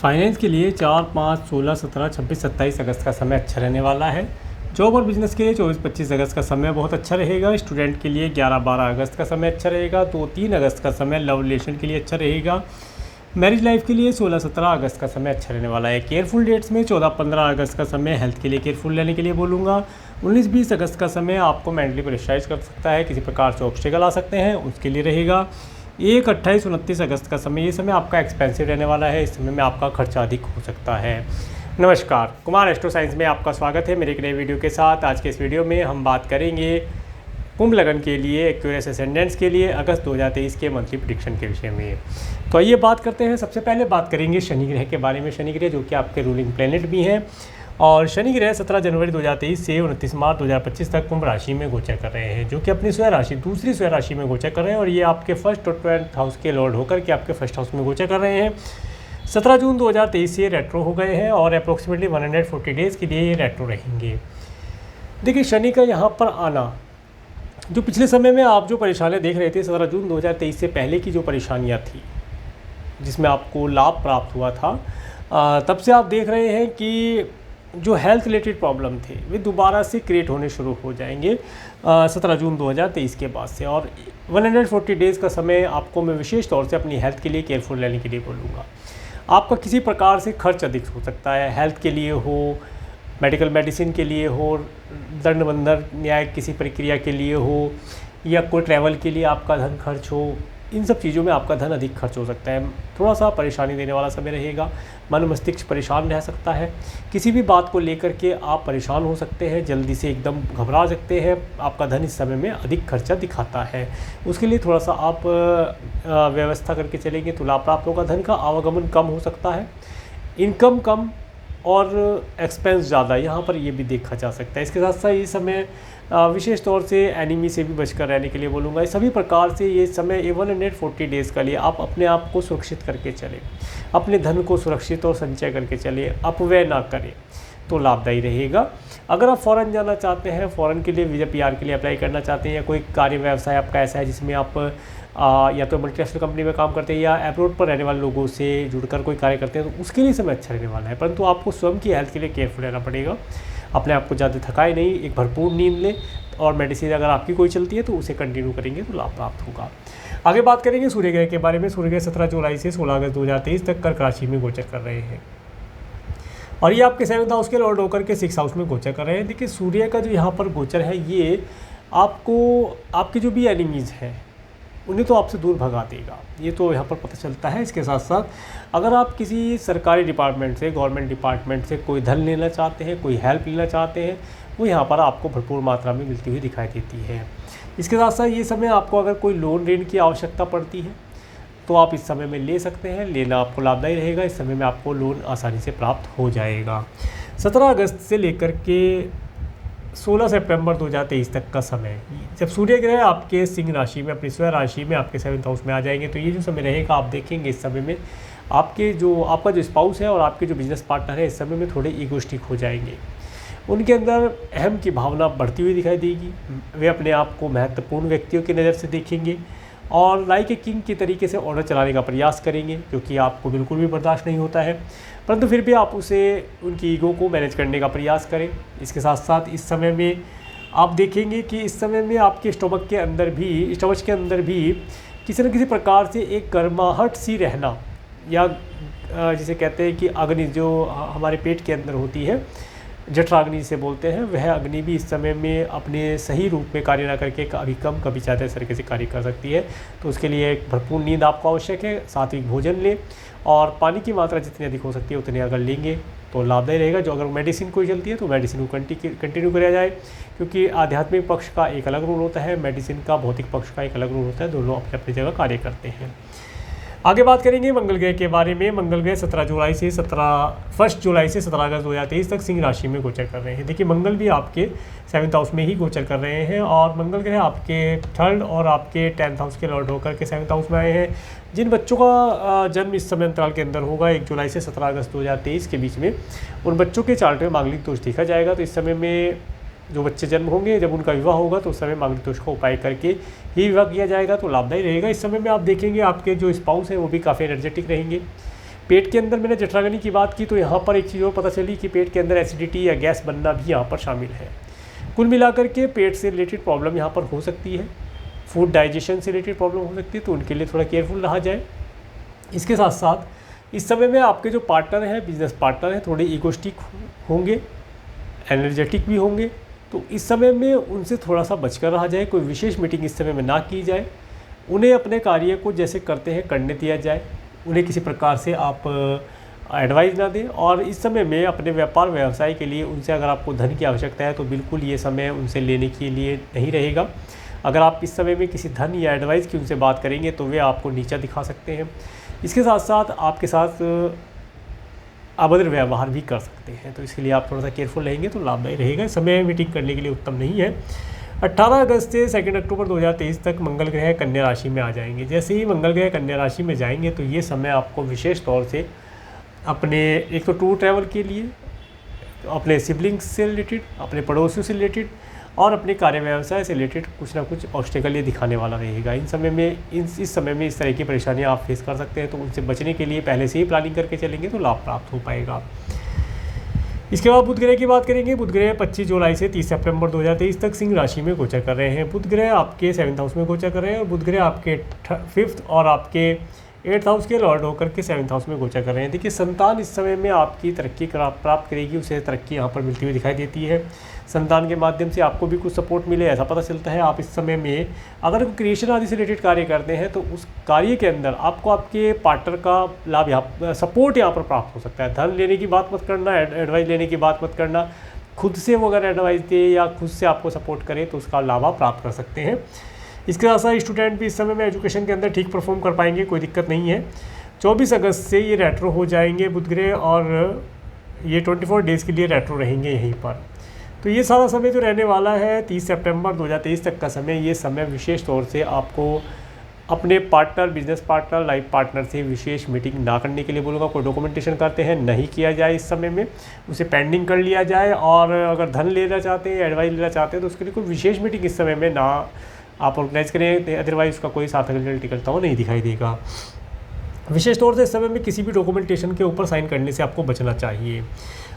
Finance के लिए 4, 5, 16, 17, 26, 27 अगस्त का समय अच्छा रहने वाला है। जॉब और बिजनेस के लिए 24, 25 अगस्त का समय बहुत अच्छा रहेगा। स्टूडेंट के लिए 11, 12 अगस्त का समय अच्छा रहेगा। 2, 3 अगस्त का समय लव रिलेशन के लिए अच्छा रहेगा। मैरिज लाइफ के लिए 16, 17 अगस्त का समय अच्छा रहने वाला है। केयरफुल डेट्स में 14, 15 अगस्त का समय हेल्थ के लिए केयरफुल रहने के लिए बोलूँगा। 19, 20 अगस्त का समय आपको मेंटली प्रेशराइज कर सकता है, किसी प्रकार से ऑब्स्टेकल आ सकते हैं, उसके लिए रहेगा। 1, 28, 29 अगस्त का समय, ये समय आपका एक्सपेंसिव रहने वाला है। इस समय में आपका खर्चा अधिक हो सकता है। नमस्कार, कुमार एस्ट्रो साइंस में आपका स्वागत है मेरे एक नए वीडियो के साथ। आज के इस वीडियो में हम बात करेंगे कुंभ लगन के लिए, एक्वेरियस एसेंडेंट्स के लिए अगस्त 2023 के मंथली प्रेडिक्शन के विषय में। तो आइए बात करते हैं। सबसे पहले बात करेंगे शनि ग्रह के बारे में। शनि ग्रह जो कि आपके रूलिंग प्लेनेट भी हैं, और शनि ग्रह 17 जनवरी 2023 से 29 मार्च 2025 तक कुंभ राशि में गोचर कर रहे हैं, जो कि अपनी स्वयं राशि, दूसरी स्वयं राशि में गोचर कर रहे हैं। और ये आपके फर्स्ट और 12th हाउस के लॉर्ड होकर के आपके फर्स्ट हाउस में गोचर कर रहे हैं। 17 जून 2023 से रेट्रो हो गए हैं और अप्रोक्सीमेटली 140 डेज़ के लिए ये रेट्रो रहेंगे। देखिए, शनि का यहाँ पर आना, जो पिछले समय में आप जो परेशानियाँ देख रहे थे 17 जून 2023 से पहले की जो परेशानियाँ थी, जिसमें आपको लाभ प्राप्त हुआ था, तब से आप देख रहे हैं कि जो हेल्थ रिलेटेड प्रॉब्लम थे वे दोबारा से क्रिएट होने शुरू हो जाएंगे 17 जून 2023 के बाद से। और 140 डेज़ का समय आपको मैं विशेष तौर से अपनी हेल्थ के लिए केयरफुल रहने के लिए बोलूँगा। आपका किसी प्रकार से खर्च अधिक हो सकता है, हेल्थ के लिए हो, मेडिकल मेडिसिन के लिए हो, दंड बंधन न्याय किसी प्रक्रिया के लिए हो, या कोई ट्रैवल के लिए आपका धन खर्च हो। इन सब चीज़ों में आपका धन अधिक खर्च हो सकता है। थोड़ा सा परेशानी देने वाला समय रहेगा। मन मस्तिष्क परेशान रह सकता है। किसी भी बात को लेकर के आप परेशान हो सकते हैं, जल्दी से एकदम घबरा सकते हैं। आपका धन इस समय में अधिक खर्चा दिखाता है। उसके लिए थोड़ा सा आप व्यवस्था करके चलेंगे तो लाभ प्राप्त होगा। धन का आवागमन कम हो सकता है, इनकम कम और एक्सपेंस ज़्यादा, यहाँ पर ये भी देखा जा सकता है। इसके साथ साथ ये समय विशेष तौर से एनिमी से भी बचकर रहने के लिए बोलूँगा। इस सभी प्रकार से ये समय 140 डेज़ का लिए आप अपने आप को सुरक्षित करके चलें, अपने धन को सुरक्षित और संचय करके चलें, अपव्यय ना करें, तो लाभदायी रहेगा। अगर आप फ़ॉरेन जाना चाहते हैं, फ़ॉरेन के लिए वीज़ा पीआर के लिए अप्लाई करना चाहते हैं, या कोई कार्य व्यवसाय आपका ऐसा है जिसमें आप या तो मल्टीनेशनल कंपनी में काम करते हैं या अब्रॉड पर रहने वाले लोगों से जुड़कर कोई कार्य करते हैं, तो उसके लिए समय अच्छा रहने वाला है। परंतु आपको स्वयं की हेल्थ के लिए केयरफुल रहना पड़ेगा। अपने आप को ज़्यादा थकाए नहीं, एक भरपूर नींद लें, और मेडिसिन अगर आपकी कोई चलती है तो उसे कंटिन्यू करेंगे तो लाभ प्राप्त होगा। आगे बात करेंगे सूर्य ग्रह के बारे में। सूर्य ग्रह 17 जुलाई से 16 अगस्त 2023 तक कर्क राशि में गोचर कर रहे हैं, और ये आपके 7th हाउस के लॉर्ड होकर के 6th हाउस में गोचर कर रहे हैं। देखिए, सूर्य का जो यहाँ पर गोचर है, ये आपको आपके जो भी एनिमीज़ हैं उन्हें तो आपसे दूर भगा देगा, ये तो यहाँ पर पता चलता है। इसके साथ साथ अगर आप किसी सरकारी डिपार्टमेंट से, गवर्नमेंट डिपार्टमेंट से कोई धन लेना चाहते हैं, कोई हेल्प लेना चाहते हैं, वो यहाँ पर आपको भरपूर मात्रा में मिलती हुई दिखाई देती है। इसके साथ साथ ये समय आपको अगर कोई लोन ऋण की आवश्यकता पड़ती है तो आप इस समय में ले सकते हैं। लेना आपको लाभदायी रहेगा। इस समय में आपको लोन आसानी से प्राप्त हो जाएगा। 17 अगस्त से लेकर के 16 सितंबर 2023 तक का समय, जब सूर्य ग्रह आपके सिंह राशि में, अपनी स्वयं राशि में, आपके 7th हाउस में आ जाएंगे, तो ये जो समय रहेगा, आप देखेंगे इस समय में आपका जो स्पाउस है और आपके जो बिजनेस पार्टनर है, इस समय में थोड़े ईगोइस्टिक हो जाएंगे। उनके अंदर अहम की भावना बढ़ती हुई दिखाई देगी। वे अपने आप को महत्वपूर्ण व्यक्तियों की नज़र से देखेंगे और लाइक ए किंग की तरीके से ऑर्डर चलाने का प्रयास करेंगे, क्योंकि आपको बिल्कुल भी बर्दाश्त नहीं होता है। परंतु फिर भी आप उनकी ईगो को मैनेज करने का प्रयास करें। इसके साथ साथ इस समय में आप देखेंगे कि इस समय में आपके स्टमच के अंदर भी किसी न किसी प्रकार से एक गर्माहट सी रहना, या जिसे कहते हैं कि अग्नि जो हमारे पेट के अंदर होती है, जठराग्नि जिसे बोलते हैं, वह अग्नि भी इस समय में अपने सही रूप में कार्य ना करके कभी कम कभी ज़्यादा तरीके से कार्य कर सकती है। तो उसके लिए एक भरपूर नींद आपको आवश्यक है। सात्विक भोजन लें और पानी की मात्रा जितनी अधिक हो सकती है उतनी अगर लेंगे तो लाभदायी रहेगा। जो अगर मेडिसिन कोई चलती है तो मेडिसिन को कंटिन्यू कराया जाए, क्योंकि आध्यात्मिक पक्ष का एक अलग रोल होता है, मेडिसिन का भौतिक पक्ष का एक अलग रोल होता है। दोनों अपनी अपनी जगह कार्य करते हैं। आगे बात करेंगे मंगल ग्रह के बारे में। मंगल ग्रह 1 जुलाई से 17 अगस्त 2023 तक सिंह राशि में गोचर कर रहे हैं। देखिए, मंगल भी आपके 7th हाउस में ही गोचर कर रहे हैं, और मंगल ग्रह आपके 3rd और आपके 10th हाउस के लॉर्ड होकर के 7th हाउस में आए हैं। जिन बच्चों का जन्म इस समय अंतराल के अंदर होगा 1 जुलाई से 17 अगस्त 2023 के बीच में, उन बच्चों के चार्ट में मांगलिक दोष देखा जाएगा। तो इस समय में जो बच्चे जन्म होंगे, जब उनका विवाह होगा तो उस समय मांगलिक दोष का उपाय करके ही विवाह किया जाएगा, तो लाभदायी रहेगा। इस समय में आप देखेंगे आपके जो स्पाउस हैं वो भी काफ़ी एनर्जेटिक रहेंगे, पेट के अंदर मैंने जठराग्नि की बात की, तो यहाँ पर एक चीज़ और पता चली कि पेट के अंदर एसिडिटी या गैस बनना भी यहाँ पर शामिल है। कुल मिलाकर के पेट से रिलेटेड प्रॉब्लम यहाँ पर हो सकती है, फूड डाइजेशन से रिलेटेड प्रॉब्लम हो सकती है, तो उनके लिए थोड़ा केयरफुल रहा जाए। इसके साथ साथ इस समय में आपके जो पार्टनर हैं, बिजनेस पार्टनर हैं, थोड़े ईगोस्टिक होंगे, एनर्जेटिक भी होंगे, तो इस समय में उनसे थोड़ा सा बचकर रहा जाए। कोई विशेष मीटिंग इस समय में ना की जाए। उन्हें अपने कार्य को जैसे करते हैं करने दिया जाए। उन्हें किसी प्रकार से आप एडवाइस ना दें। और इस समय में अपने व्यापार व्यवसाय के लिए उनसे अगर आपको धन की आवश्यकता है तो बिल्कुल ये समय उनसे लेने के लिए नहीं रहेगा। अगर आप इस समय में किसी धन या एडवाइस की उनसे बात करेंगे तो वे आपको नीचा दिखा सकते हैं। इसके साथ साथ आपके साथ अभद्र व्यवहार भी कर सकते हैं, तो इसके लिए आप थोड़ा सा केयरफुल रहेंगे तो लाभदायी रहेगा। समय मीटिंग करने के लिए उत्तम नहीं है। 18 अगस्त से 2 अक्टूबर 2023 तक मंगल ग्रह कन्या राशि में आ जाएंगे। जैसे ही मंगल ग्रह कन्या राशि में जाएंगे तो ये समय आपको विशेष तौर से अपने एक तो टूर ट्रैवल के लिए, अपने सिबलिंग्स से रिलेटेड, अपने पड़ोसियों से रिलेटेड और अपने कार्य व्यवसाय से रिलेटेड कुछ ना कुछ ऑब्स्टेकल ये दिखाने वाला रहेगा। इस समय में इस तरह की परेशानियां आप फेस कर सकते हैं, तो उनसे बचने के लिए पहले से ही प्लानिंग करके चलेंगे तो लाभ प्राप्त हो पाएगा। इसके बाद बुध ग्रह की बात करेंगे। बुध ग्रह 25 जुलाई से 30 सितंबर 2023 तक सिंह राशि में गोचर कर रहे हैं। बुध ग्रह आपके 7th हाउस में गोचर कर रहे हैं और बुध ग्रह आपके 5th और आपके 8th हाउस के लॉर्ड होकर के 7th हाउस में गोचर कर रहे हैं। देखिए, संतान इस समय में आपकी तरक्की प्राप्त करेगी, उसे तरक्की यहाँ पर मिलती हुई दिखाई देती है। संतान के माध्यम से आपको भी कुछ सपोर्ट मिले ऐसा पता चलता है। आप इस समय में अगर क्रिएशन आदि से रिलेटेड कार्य करते हैं तो उस कार्य के अंदर आपको आपके पार्टनर का लाभ यहाँ सपोर्ट यहाँ पर प्राप्त हो सकता है। धन लेने की बात मत करना, एडवाइस लेने की बात मत करना। खुद से वो अगर एडवाइस दे या खुद से आपको सपोर्ट करे तो उसका लाभ आप प्राप्त कर सकते हैं। इसके साथ साथ स्टूडेंट भी इस समय में एजुकेशन के अंदर ठीक परफॉर्म कर पाएंगे, कोई दिक्कत नहीं है। 24 अगस्त से ये रेट्रो हो जाएंगे बुध ग्रह और ये 24 डेज़ के लिए रेट्रो रहेंगे यहीं पर। तो ये सारा समय जो रहने वाला है 30 सितंबर 2023 तक का समय, ये समय विशेष तौर से आपको अपने partner, business partner, life partner से विशेष मीटिंग ना करने के लिए बोलूँगा। कोई डॉक्यूमेंटेशन करते हैं नहीं किया जाए इस समय में, उसे पेंडिंग कर लिया जाए। और अगर धन लेना चाहते हैं, एडवाइस लेना चाहते हैं तो उसके लिए कोई विशेष मीटिंग इस समय में ना आप ऑर्गेनाइज करें, अदरवाइज उसका कोई सार्थक रिजल्ट निकलता हुआ नहीं दिखाई देगा। विशेष तौर से इस समय में किसी भी डॉक्यूमेंटेशन के ऊपर साइन करने से आपको बचना चाहिए।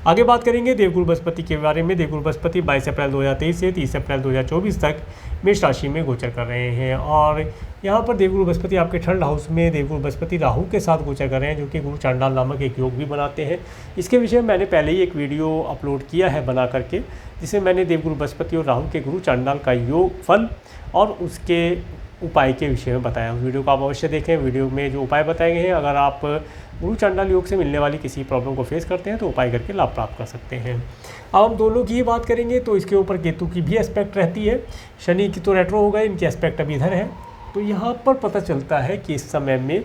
आगे बात करेंगे देवगुरु बृहस्पति के बारे में। देवगुरु बृहस्पति 22 अप्रैल 2023 से 30 अप्रैल 2024 तक मेष राशि में गोचर कर रहे हैं और यहाँ पर देवगुरु बृहस्पति आपके 3rd हाउस में देवगुरु बृहस्पति राहु के साथ गोचर कर रहे हैं, जो कि गुरु चांडाल नामक एक योग भी बनाते हैं। इसके विषय में मैंने पहले ही एक वीडियो अपलोड किया है बना करके, जिसमें मैंने देवगुरु बृहस्पति और राहु के गुरु चांडाल का योग फल और उसके उपाय के विषय में बताया। उस वीडियो को आप अवश्य देखें। वीडियो में जो उपाय बताए गए हैं, अगर आप गुरु चांडाल योग से मिलने वाली किसी प्रॉब्लम को फेस करते हैं तो उपाय करके लाभ प्राप्त कर सकते हैं। अब हम दोनों की ही बात करेंगे तो इसके ऊपर केतु की भी एस्पेक्ट रहती है। शनि की तो रेट्रो हो गए, इनकी एस्पेक्ट अभी इधर है। तो यहाँ पर पता चलता है कि इस समय में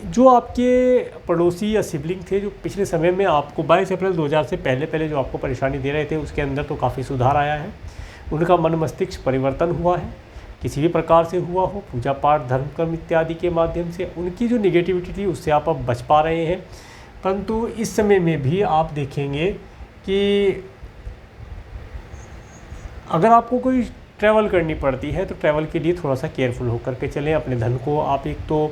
जो आपके पड़ोसी या सिबलिंग थे, जो पिछले समय में आपको 22 अप्रैल 2000 से पहले जो आपको परेशानी दे रहे थे, उसके अंदर तो काफ़ी सुधार आया है। उनका मन मस्तिष्क परिवर्तन हुआ है, किसी भी प्रकार से हुआ हो, पूजा पाठ, धर्म कर्म इत्यादि के माध्यम से उनकी जो निगेटिविटी थी उससे आप अब बच पा रहे हैं। परंतु इस समय में भी आप देखेंगे कि अगर आपको कोई ट्रैवल करनी पड़ती है तो ट्रैवल के लिए थोड़ा सा केयरफुल होकर के चलें। अपने धन को आप एक तो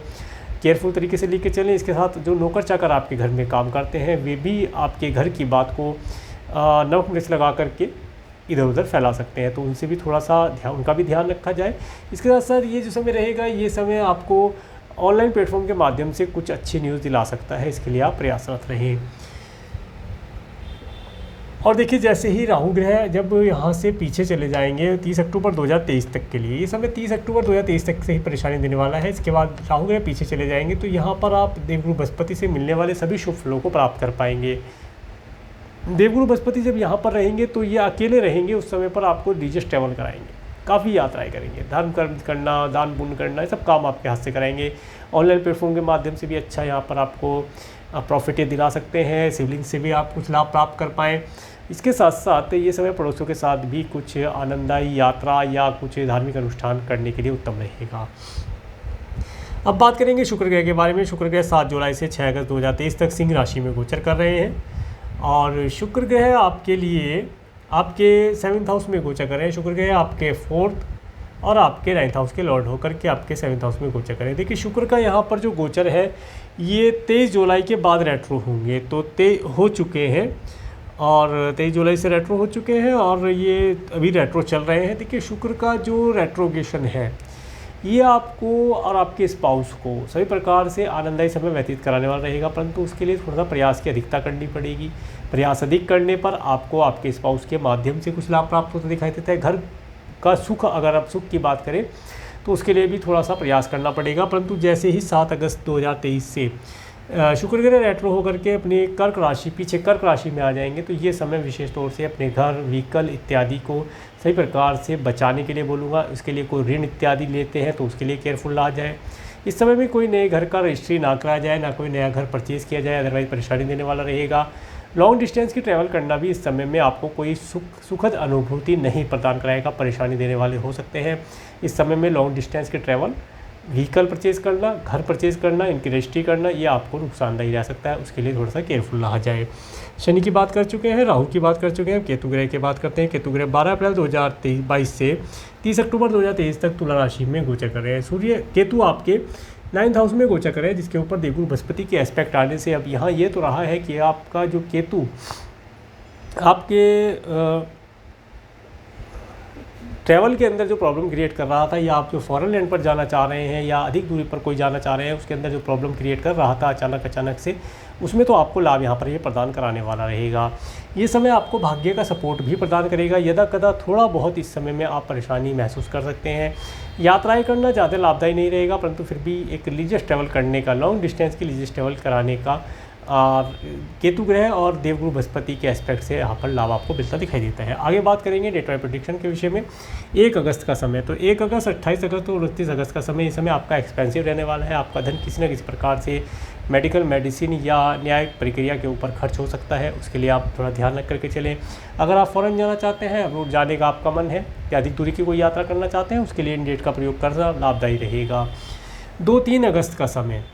केयरफुल तरीके से लेके चलें। इसके साथ जो नौकर चाकर आपके घर में काम करते हैं वे भी आपके घर की बात को नमक मिर्च लगा करके इधर उधर फैला सकते हैं, तो उनसे भी थोड़ा सा उनका भी ध्यान रखा जाए। इसके साथ साथ ये जो समय रहेगा, ये समय आपको ऑनलाइन प्लेटफॉर्म के माध्यम से कुछ अच्छी न्यूज़ दिला सकता है। इसके लिए आप प्रयासरत रहें। और देखिए, जैसे ही राहु ग्रह जब यहाँ से पीछे चले जाएंगे 30 अक्टूबर 2023 तक के लिए, ये समय 30 अक्टूबर 2023 तक से ही परेशानी देने वाला है। इसके बाद राहु ग्रह पीछे चले जाएंगे तो यहाँ पर आप देवगुरु बृहस्पति से मिलने वाले सभी शुभ फलों को प्राप्त कर पाएंगे। देवगुरु बृहस्पति जब यहाँ पर रहेंगे तो ये अकेले रहेंगे, उस समय पर आपको रिलीजियस ट्रैवल कराएंगे, काफ़ी यात्राएं करेंगे, धर्म कर्म करना, दान पुण्य करना, ये सब काम आपके हाथ से कराएंगे। ऑनलाइन प्लेटफॉर्म के माध्यम से भी अच्छा यहाँ पर आपको प्रॉफिट दिला सकते हैं। सिबलिंग से भी आप कुछ लाभ प्राप्त कर पाएँ। इसके साथ साथ ये समय पड़ोसियों के साथ भी कुछ आनंददायी यात्रा या कुछ धार्मिक अनुष्ठान करने के लिए उत्तम रहेगा। अब बात करेंगे शुक्र ग्रह के बारे में। शुक्र ग्रह 7 जुलाई से 6 अगस्त 2023 तक सिंह राशि में गोचर कर रहे हैं और शुक्र ग्रह आपके लिए आपके 7th हाउस में गोचर कर रहे हैं। शुक्र ग्रह आपके 4th, और आपके 9th हाउस के लॉर्ड होकर के आपके 7th हाउस में गोचर करें। देखिए शुक्र का यहाँ पर जो गोचर है ये 23 जुलाई के बाद रेट्रो होंगे, तो हो चुके हैं और 23 जुलाई से रेट्रो हो चुके हैं और ये अभी रेट्रो चल रहे हैं। देखिए शुक्र का जो रेट्रोगेशन है ये आपको और आपके स्पाउस को सभी प्रकार से आनंददायी समय व्यतीत कराने वाला रहेगा, परंतु उसके लिए थोड़ा सा प्रयास की अधिकता करनी पड़ेगी। प्रयास अधिक करने पर आपको आपके स्पाउस के माध्यम से कुछ लाभ प्राप्त होता दिखाई देता है। घर का सुख, अगर आप सुख की बात करें तो उसके लिए भी थोड़ा सा प्रयास करना पड़ेगा, परंतु जैसे ही 7 अगस्त 2023 से शुक्र ग्रह रेट्रो होकर के अपनी कर्क राशि में आ जाएंगे, तो ये समय विशेष तौर से अपने घर, व्हीकल इत्यादि को सही प्रकार से बचाने के लिए बोलूँगा। इसके लिए कोई ऋण इत्यादि लेते हैं तो उसके लिए केयरफुल रहा जाए। इस समय में कोई नए घर का रजिस्ट्री ना कराया जाए, ना कोई नया घर परचेज़ किया जाए, अदरवाइज परेशानी देने वाला रहेगा। लॉन्ग डिस्टेंस की ट्रैवल करना भी इस समय में आपको कोई सुखद अनुभूति नहीं प्रदान कराएगा, परेशानी देने वाले हो सकते हैं। इस समय में लॉन्ग डिस्टेंस की ट्रैवल, व्हीकल परचेज़ करना, घर परचेज़ करना, इनकी रजिस्ट्री करना, ये आपको नुकसानदायी रह सकता है, उसके लिए थोड़ा सा केयरफुल रहा जाए। शनि की बात कर चुके हैं, राहु की बात कर चुके हैं, केतु ग्रह की बात करते हैं। केतु ग्रह 12 अप्रैल 2022 से 30 अक्टूबर 2023 तक तुला राशि में गोचर कर रहे हैं। सूर्य केतु आपके 9th हाउस में गोचर कर रहे हैं, जिसके ऊपर देवगुरु बृहस्पति के एस्पेक्ट आने से अब यहाँ ये तो रहा है कि आपका जो केतु आपके ट्रैवल के अंदर जो प्रॉब्लम क्रिएट कर रहा था, या आप जो फॉरेन लैंड पर जाना चाह रहे हैं या अधिक दूरी पर कोई जाना चाह रहे हैं, उसके अंदर जो प्रॉब्लम क्रिएट कर रहा था अचानक से, उसमें तो आपको लाभ यहाँ पर ये प्रदान कराने वाला रहेगा। ये समय आपको भाग्य का सपोर्ट भी प्रदान करेगा। यदा कदा थोड़ा बहुत इस समय में आप परेशानी महसूस कर सकते हैं। यात्राएं करना ज़्यादा लाभदायी नहीं रहेगा, परंतु फिर भी एक रिलीजियस ट्रैवल करने का, लॉन्ग डिस्टेंस की रिलीजियस ट्रैवल कराने का केतु ग्रह और देवगुरु बृहस्पति के एस्पेक्ट से यहाँ पर लाभ आपको मिलता दिखाई देता है। आगे बात करेंगे डेट ऑफ प्रेडिक्शन के विषय में। 1 अगस्त का समय, तो 1 अगस्त, 28 अगस्त और 29 अगस्त का समय, इस समय आपका एक्सपेंसिव रहने वाला है। आपका धन किसी न किसी प्रकार से मेडिकल, मेडिसिन या न्यायिक प्रक्रिया के ऊपर खर्च हो सकता है, उसके लिए आप थोड़ा ध्यान रख करके चलें। अगर आप फ़ॉरेन जाना चाहते हैं, अब्रोड जाने का आपका मन है या अधिक दूरी की कोई यात्रा करना चाहते हैं, उसके लिए इन डेट का प्रयोग करना लाभदायी रहेगा। 2-3 अगस्त का समय,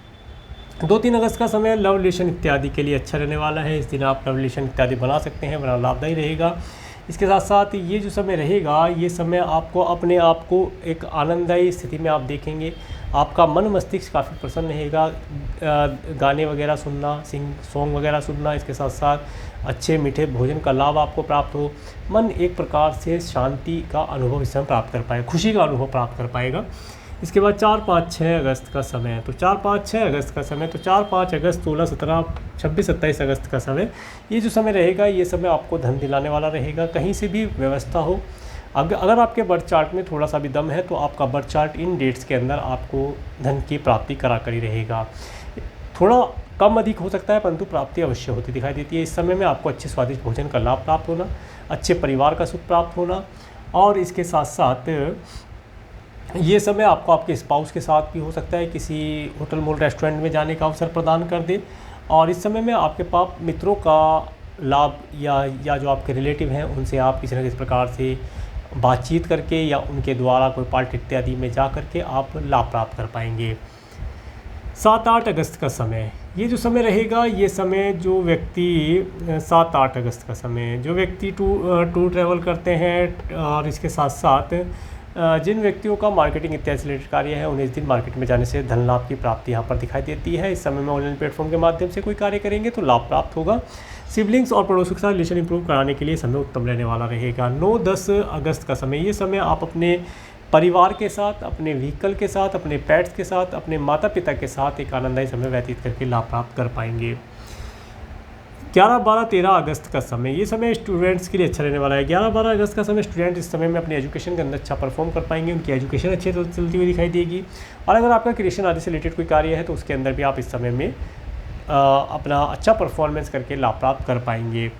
2-3 अगस्त का समय लव रिलेशन इत्यादि के लिए अच्छा रहने वाला है। इस दिन आप लव रिलेशन इत्यादि बना सकते हैं, बड़ा लाभदायी रहेगा। इसके साथ साथ ये जो समय रहेगा, ये समय आपको अपने आप को एक आनंददायी स्थिति में आप देखेंगे। आपका मन मस्तिष्क काफ़ी प्रसन्न रहेगा। गाने वगैरह सुनना, सॉन्ग वगैरह सुनना, इसके साथ साथ अच्छे मीठे भोजन का लाभ आपको प्राप्त हो। मन एक प्रकार से शांति का अनुभव इस समय प्राप्त कर पाएगा, खुशी का अनुभव प्राप्त कर पाएगा। इसके बाद 4-5-6 अगस्त का समय, तो 4-5-6 अगस्त का समय, तो 4-5 अगस्त, 16, 17, 26, 27 अगस्त का समय, ये जो समय रहेगा, ये समय आपको धन दिलाने वाला रहेगा। कहीं से भी व्यवस्था हो, अगर आपके बर्थ चार्ट में थोड़ा सा भी दम है तो आपका बर्थ चार्ट इन डेट्स के अंदर आपको धन की प्राप्ति करा कर ही रहेगा। थोड़ा कम अधिक हो सकता है, परंतु प्राप्ति अवश्य होती दिखाई देती है। इस समय में आपको अच्छे स्वादिष्ट भोजन का लाभ प्राप्त होना, अच्छे परिवार का सुख प्राप्त होना, और इसके साथ साथ ये समय आपको आपके स्पाउस के साथ भी हो सकता है किसी होटल, मॉल, रेस्टोरेंट में जाने का अवसर प्रदान कर दे। और इस समय में आपके पास मित्रों का लाभ या जो आपके रिलेटिव हैं उनसे आप किसी न किसी प्रकार से बातचीत करके या उनके द्वारा कोई पार्टी इत्यादि में जा करके आप लाभ प्राप्त कर पाएंगे। 7-8 अगस्त का समय, ये जो समय रहेगा, ये समय जो व्यक्ति 7-8 अगस्त का समय, जो व्यक्ति टूर ट्रैवल करते हैं, और इसके साथ साथ जिन व्यक्तियों का मार्केटिंग इत्यादि से रिलेटेड कार्य है, उन्हें इस दिन मार्केट में जाने से धन लाभ की प्राप्ति यहाँ पर दिखाई देती है। इस समय में ऑनलाइन प्लेटफॉर्म के माध्यम से कोई कार्य करेंगे तो लाभ प्राप्त होगा। सिबलिंग्स और पड़ोसियों के साथ रिलेशन इंप्रूव कराने के लिए समय उत्तम रहने वाला रहेगा। 9-10 अगस्त का समय, ये समय आप अपने परिवार के साथ, अपने व्हीकल के साथ, अपने पेट्स के साथ, अपने माता पिता के साथ एक आनंददायी समय व्यतीत करके लाभ प्राप्त कर पाएंगे। 11, 12, 13 अगस्त का समय, ये समय स्टूडेंट्स के लिए अच्छा रहने वाला है। 11, 12 अगस्त का समय, स्टूडेंट इस समय में अपने एजुकेशन के अंदर अच्छा परफॉर्म कर पाएंगे, उनकी एजुकेशन अच्छी चलती हुई दिखाई देगी। और अगर आपका क्रिएशन आदि से रिलेटेड कोई कार्य है तो उसके अंदर भी आप इस समय में अपना अच्छा परफॉर्मेंस करके लाभ प्राप्त कर पाएंगे।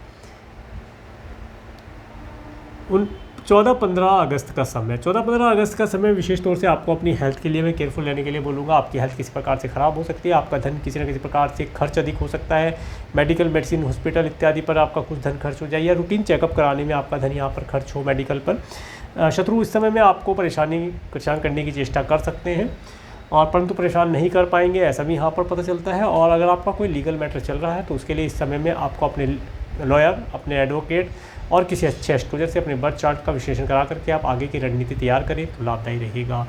14-15 अगस्त का समय, 14-15 अगस्त का समय विशेष तौर से आपको अपनी हेल्थ के लिए मैं केयरफुल रहने के लिए बोलूँगा। आपकी हेल्थ किसी प्रकार से ख़राब हो सकती है, आपका धन किसी न किसी प्रकार से खर्च अधिक हो सकता है। मेडिकल, मेडिसिन, हॉस्पिटल इत्यादि पर आपका कुछ धन खर्च हो जाए, या रूटीन चेकअप कराने में आपका धन यहाँ पर खर्च हो मेडिकल पर। शत्रु इस समय में आपको परेशान करने की चेष्टा कर सकते हैं, और परंतु परेशान नहीं कर पाएंगे, ऐसा भी यहाँ पर पता चलता है। और अगर आपका कोई लीगल मैटर चल रहा है तो उसके लिए इस समय में आपको अपने लॉयर, अपने एडवोकेट और किसी अच्छे एस्ट्रोलॉजर से अपने बर्थ चार्ट का विश्लेषण करा करके आप आगे की रणनीति तैयार करें तो लाभदायी रहेगा।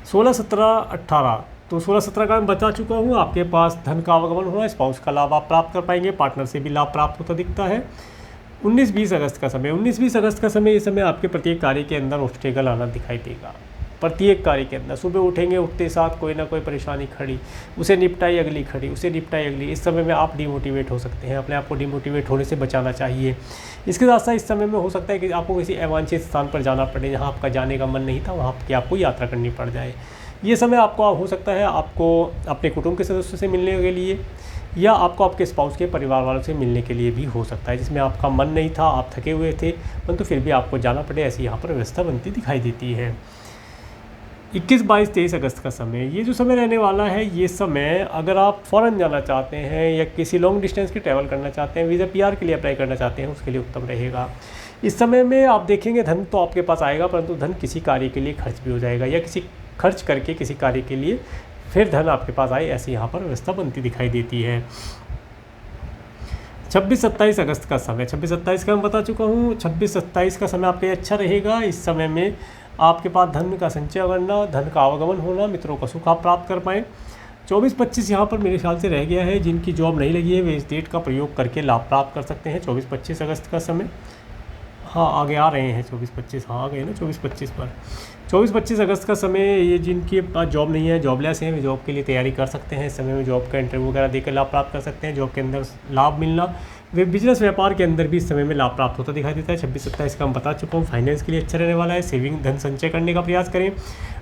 16, 17, 18 तो 16, 17 का मैं बता चुका हूँ। आपके पास धन का आवागमन होना, स्पाउस का लाभ आप प्राप्त कर पाएंगे, पार्टनर से भी लाभ प्राप्त होता दिखता है। 19, 20 अगस्त का समय, 19, 20 अगस्त का समय, ये समय आपके प्रत्येक कार्य के अंदर ऑब्स्टेकल आना दिखाई देगा। प्रत्येक कार्य के अंदर सुबह उठेंगे, उठते साथ कोई ना कोई परेशानी खड़ी, उसे निपटाई अगली खड़ी, उसे निपटाई अगली। इस समय में आप डिमोटिवेट हो सकते हैं, अपने आप को डिमोटिवेट होने से बचाना चाहिए। इसके साथ साथ इस समय में हो सकता है कि आपको किसी अवांछित स्थान पर जाना पड़े, जहाँ आपका जाने का मन नहीं था, वहाँ की आपको यात्रा करनी पड़ जाए। ये समय आपको हो सकता है आपको अपने कुटुंब के सदस्यों से मिलने के लिए या आपको आपके स्पाउस के परिवार वालों से मिलने के लिए भी हो सकता है, जिसमें आपका मन नहीं था, आप थके हुए थे, परंतु फिर भी आपको जाना पड़े, ऐसी यहाँ पर व्यवस्था बनती दिखाई देती है। 21, 22, 23 अगस्त का समय, ये जो समय रहने वाला है, ये समय अगर आप फ़ॉरेन जाना चाहते हैं या किसी लॉन्ग डिस्टेंस की ट्रैवल करना चाहते हैं, वीज़ा PR के लिए अप्लाई करना चाहते हैं, उसके लिए उत्तम रहेगा। इस समय में आप देखेंगे धन तो आपके पास आएगा, परंतु धन किसी कार्य के लिए खर्च भी हो जाएगा या किसी खर्च करके किसी कार्य के लिए फिर धन आपके पास आए, ऐसी यहाँ पर व्यवस्था बनती दिखाई देती है। 26, 27 अगस्त का समय, 26, 27 का मैं बता चुका हूँ। 26, 27 का समय आपके अच्छा रहेगा। इस समय में आपके पास धन का संचय करना, धन का आवागमन होना, मित्रों का सुख आप प्राप्त कर पाएँ। 24, 25 यहाँ पर मेरे ख्याल से रह गया है। जिनकी जॉब नहीं लगी है वे इस डेट का प्रयोग करके लाभ प्राप्त कर सकते हैं। 24, 25 अगस्त का समय, हाँ आगे आ रहे हैं 24, 25, हाँ आ गए ना 24, 25 पर। 24, 25 अगस्त का समय, ये जिनके पास जॉब नहीं है, जॉबलेस हैं, वे जॉब के लिए तैयारी कर सकते हैं। इस समय में जॉब का इंटरव्यू वगैरह देकर लाभ प्राप्त कर सकते हैं। जॉब के अंदर लाभ मिलना, वे बिजनेस व्यापार के अंदर भी इस समय में लाभ प्राप्त होता दिखाई देता है। 26, 27 का मैं बता चुका हूँ। फाइनेंस के लिए अच्छा रहने वाला है, सेविंग धन संचय करने का प्रयास करें।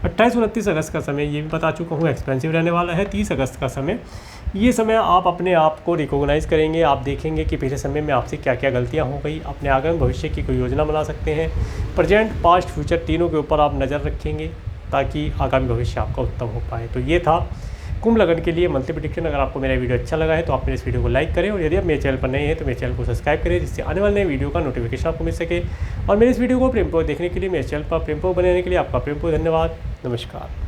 28, 29 अगस्त का समय, ये भी बता चुका हूँ, एक्सपेंसिव रहने वाला है। 30 अगस्त का समय, ये समय आप अपने आप को रिकॉग्नाइज़ करेंगे, आप देखेंगे कि पिछले समय में आपसे क्या क्या गलतियाँ हो गई, अपने आगामी भविष्य की कोई योजना बना सकते हैं। प्रेजेंट, पास्ट, फ्यूचर तीनों के ऊपर आप नज़र रखेंगे ताकि आगामी भविष्य आपका उत्तम हो पाए। तो ये था कुंभ लगन के लिए मंथली प्रेडिक्शन। अगर आपको मेरा वीडियो अच्छा लगा है तो आप मेरे इस वीडियो को लाइक करें और यदि आप मेरे चैनल पर नए हैं तो मेरे चैनल को सब्सक्राइब करें, जिससे आने वाले नए वीडियो का नोटिफिकेशन आपको मिल सके। और मेरे इस वीडियो को प्रेमपूर्वक देखने के लिए, मेरे चैनल पर प्रेमपूर्वक बने रहने के लिए आपका प्रेमपूर्वक धन्यवाद। नमस्कार।